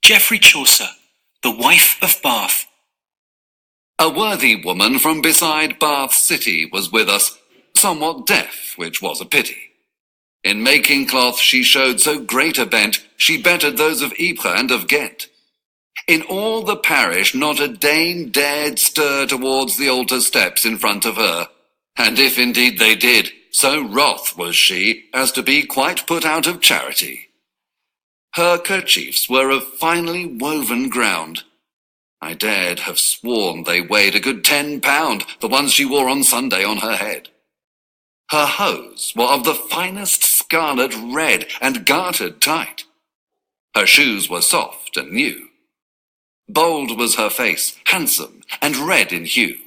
Geoffrey Chaucer, The Wife of Bath. A worthy woman from beside Bath city was with us, somewhat deaf, which was a pity. In making cloth she showed so great a bent, she bettered those of Ypres and of Ghent. In all the parish not a dame dared stir towards the altar steps in front of her, and if indeed they did, so wroth was she as to be quite put out of charity. Her kerchiefs were of finely woven ground. I dared have sworn they weighed a good 10 pound, the ones she wore on Sunday on her head. Her hose were of the finest scarlet red, and gartered tight. Her shoes were soft and new. Bold was her face, handsome, and red in hue.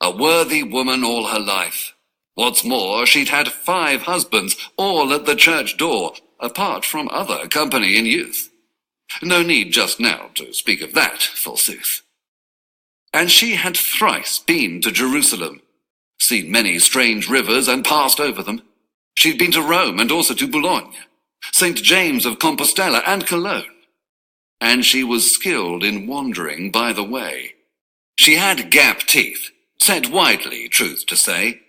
A worthy woman all her life. What's more, she'd had 5 husbands, all at the church door, apart from other company in youth. No need just now to speak of that, forsooth. And she had thrice been to Jerusalem, seen many strange rivers and passed over them. She'd been to Rome and also to Boulogne, St. James of Compostela and Cologne. And she was skilled in wandering by the way. She had gap teeth, set widely, truth to say.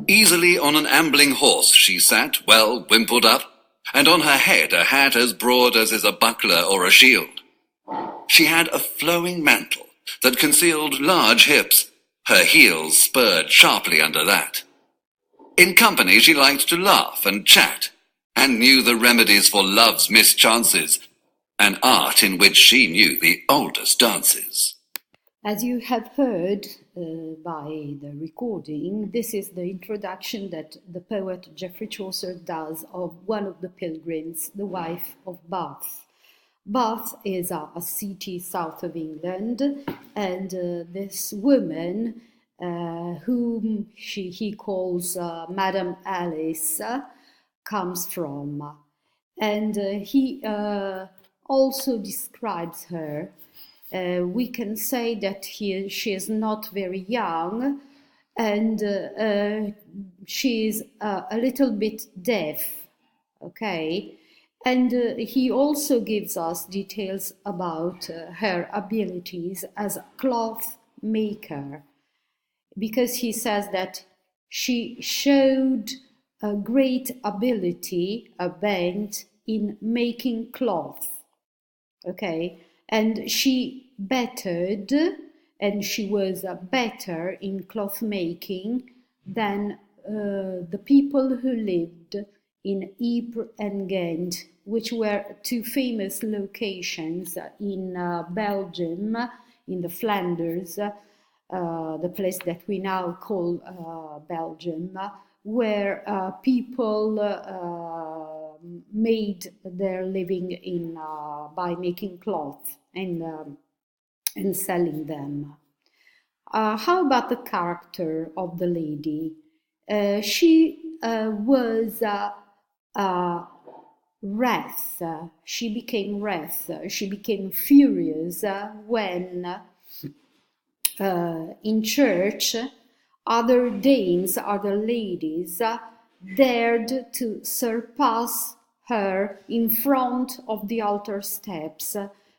Easily on an ambling horse she sat, well wimpled up, and on her head a hat as broad as is a buckler or a shield. She had a flowing mantle that concealed large hips, her heels spurred sharply under that. In company she liked to laugh and chat, and knew the remedies for love's mischances, an art in which she knew the oldest dances. As you have heard by the recording, this is the introduction that the poet Geoffrey Chaucer does of one of the pilgrims, the wife of Bath. Bath is a city south of England, and this woman, whom he calls Madame Alice, comes from. And he also describes her. We can say that she is not very young, and she is a little bit deaf, okay? And he also gives us details about her abilities as a cloth maker, because he says that she showed a great ability, a bent in making cloth, okay? And she bettered, and she was better in cloth making than the people who lived in Ypres and Ghent, which were 2 famous locations in Belgium, in the Flanders, the place that we now call Belgium, where people made their living in by making cloth and selling them. How about the character of the lady? She was wrath. She became wrath. She became furious when in church other dames, other ladies, dared to surpass her in front of the altar steps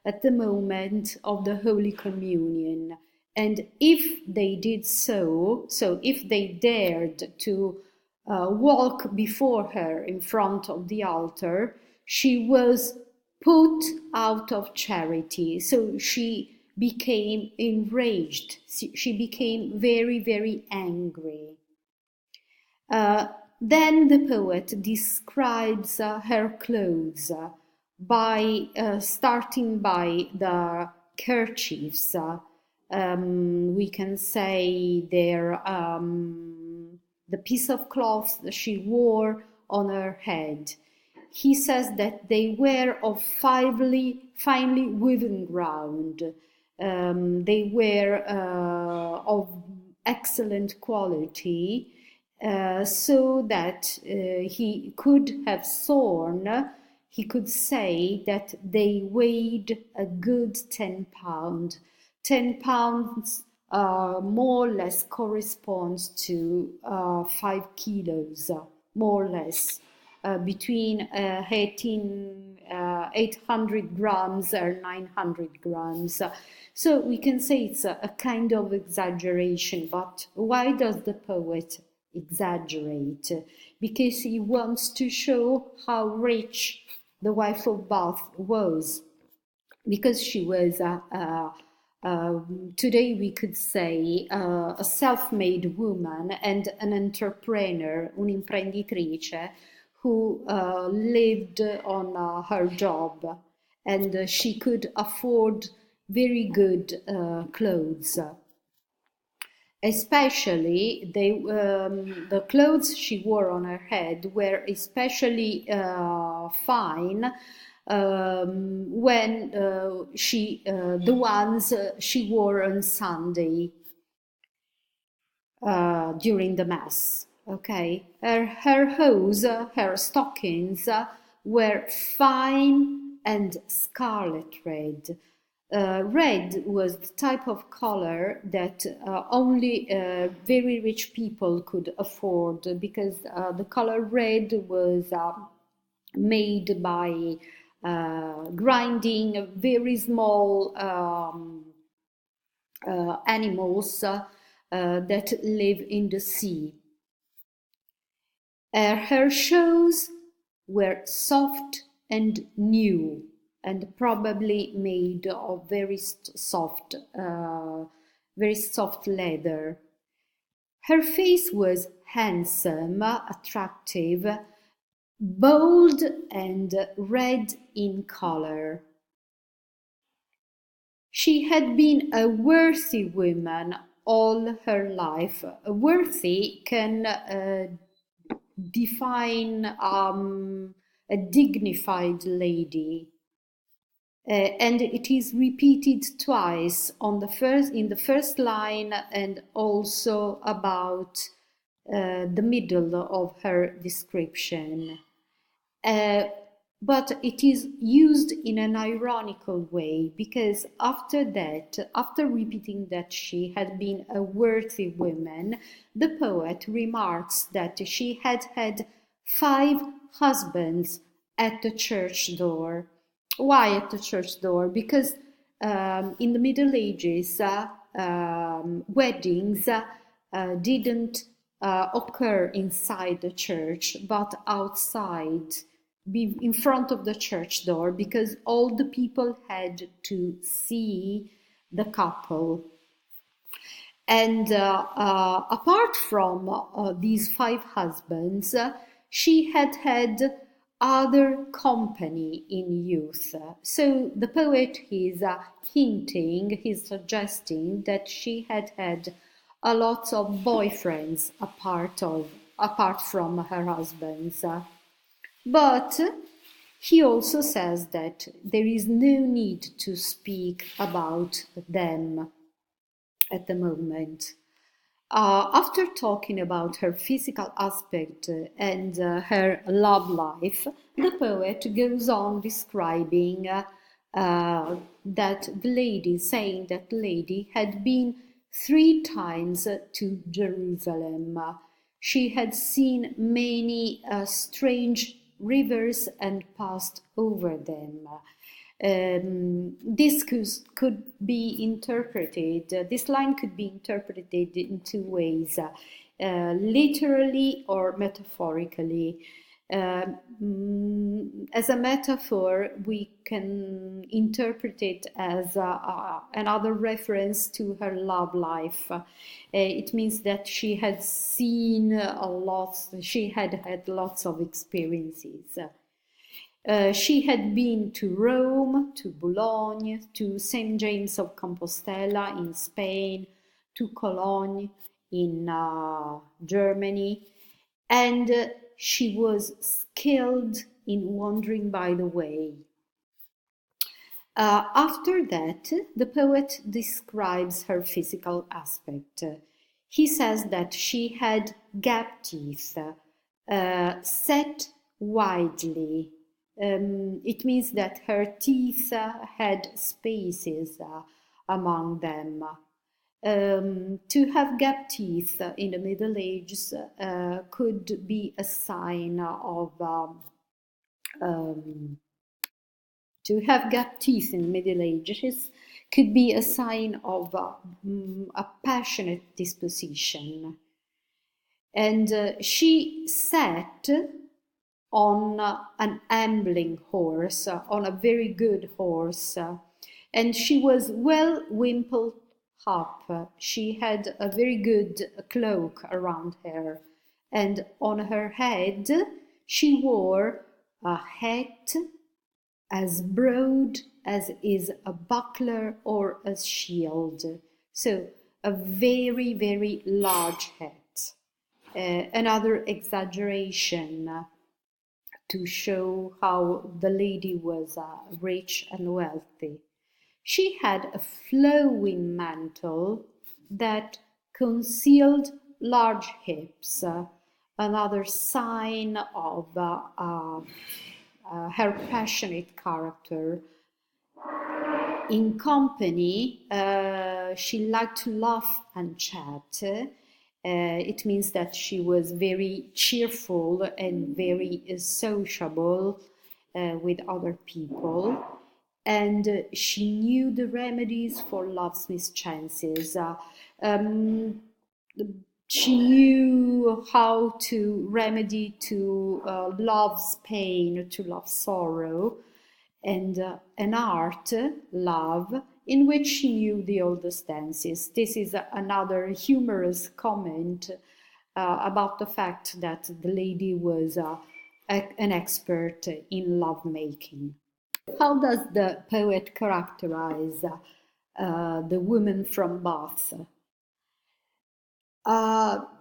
at the moment of the Holy Communion. And if they did so if they dared to walk before her in front of the altar, she was put out of charity. So she became enraged. She became very, very angry. Then the poet describes her clothes by starting by the kerchiefs. We can say they're the piece of cloth that she wore on her head. He says that they were of finely woven ground. They were of excellent quality, so that he could have sworn, he could say that they weighed a good 10 pounds. 10 pounds more or less corresponds to 5 kilos, more or less. between 800 grams or 900 grams. So we can say it's a kind of exaggeration, but why does the poet exaggerate? Because he wants to show how rich the wife of Bath was, because she was today we could say a self-made woman and an entrepreneur, un'imprenditrice, who lived on her job, and she could afford very good clothes. Especially the clothes she wore on her head were especially fine when the ones she wore on Sunday during the Mass. Okay, her hose, her stockings were fine and scarlet red. Red was the type of color that only very rich people could afford, because the color red was made by grinding very small animals that live in the sea. Her shoes were soft and new, and probably made of very soft leather. Her face was handsome, attractive, bold, and red in color. She had been a worthy woman all her life. Worthy can define a dignified lady. And it is repeated twice in the first line, and also about the middle of her description. But it is used in an ironical way, because after repeating that she had been a worthy woman, the poet remarks that she had had 5 husbands at the church door. Why at the church door? Because in the Middle Ages, weddings didn't occur inside the church, but outside, in front of the church door, because all the people had to see the couple. And apart from these 5 husbands, she had had other company in youth. So the poet is he's suggesting that she had had a lot of boyfriends apart from her husbands. But he also says that there is no need to speak about them at the moment. After talking about her physical aspect and her love life, the poet goes on describing saying that the lady had been 3 times to Jerusalem. She had seen many strange rivers and passed over them. This line could be interpreted in 2 ways, literally or metaphorically. As a metaphor, we can interpret it as another reference to her love life. It means that she had seen she had had lots of experiences. She had been to Rome, to Boulogne, to St. James of Compostela in Spain, to Cologne in Germany, and she was skilled in wandering by the way. After that, the poet describes her physical aspect. He says that she had gap teeth, set widely. It means that her teeth had spaces among them. To have gap teeth in the Middle Ages could be a sign of to have gap teeth in the Middle Ages could be a sign of a passionate disposition. And she sat on an ambling horse, on a very good horse, and she was well wimpled up. She had a very good cloak around her, and on her head she wore a hat as broad as is a buckler or a shield, so a very, very large hat. Another exaggeration to show how the lady was rich and wealthy. She had a flowing mantle that concealed large hips, another sign of her passionate character. In company, she liked to laugh and chat. It means that she was very cheerful and very sociable with other people. And she knew the remedies for love's mischances. She knew how to remedy to love's pain, to love's sorrow, and an art, love, in which she knew the oldest dances. This is another humorous comment about the fact that the lady was an expert in lovemaking. How does the poet characterize the woman from Bath?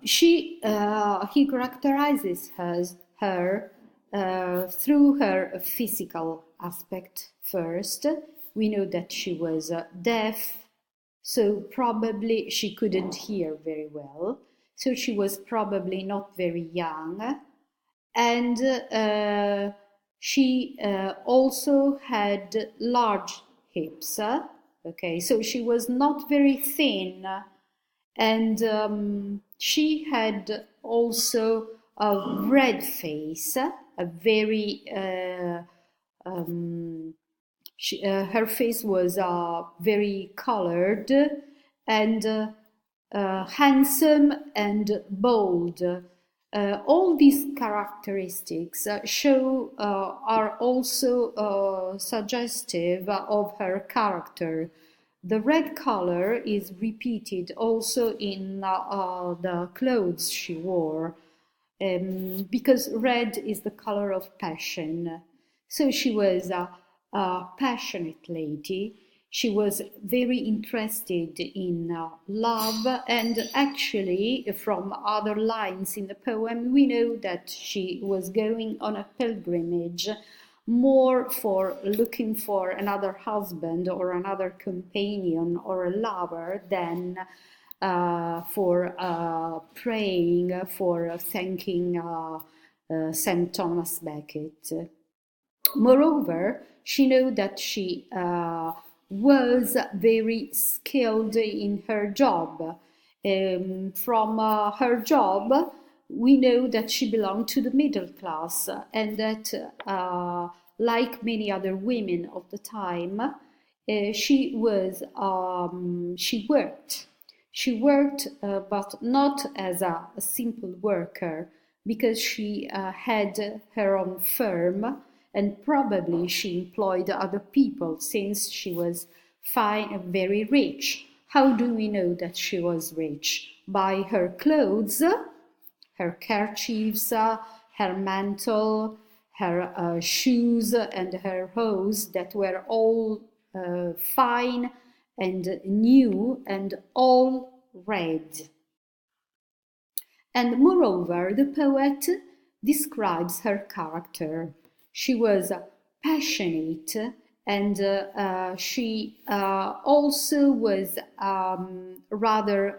He characterizes her through her physical aspect first. We know that she was deaf, so probably she couldn't hear very well. So she was probably not very young. And she also had large hips. Okay, so she was not very thin. And she had also a red face, a very, her face was very colored and handsome and bold. All these characteristics are also suggestive of her character. The red color is repeated also in the clothes she wore, because red is the color of passion. So she was a passionate lady. She was very interested in love, and actually, from other lines in the poem, we know that she was going on a pilgrimage more for looking for another husband or another companion or a lover than for praying, for thanking St. Thomas Becket. Moreover, she knew that she was very skilled in her job. From her job, we know that she belonged to the middle class, and that, like many other women of the time, she worked. She worked, but not as a simple worker, because she had her own firm, and probably she employed other people, since she was fine and very rich. How do we know that she was rich? By her clothes, her kerchiefs, her mantle, her shoes, and her hose, that were all fine and new and all red. And moreover, the poet describes her character. She was passionate, and she also was rather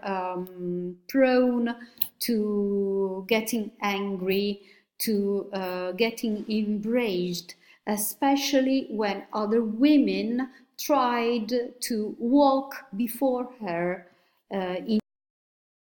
prone to getting angry, to getting enraged, especially when other women tried to walk before her in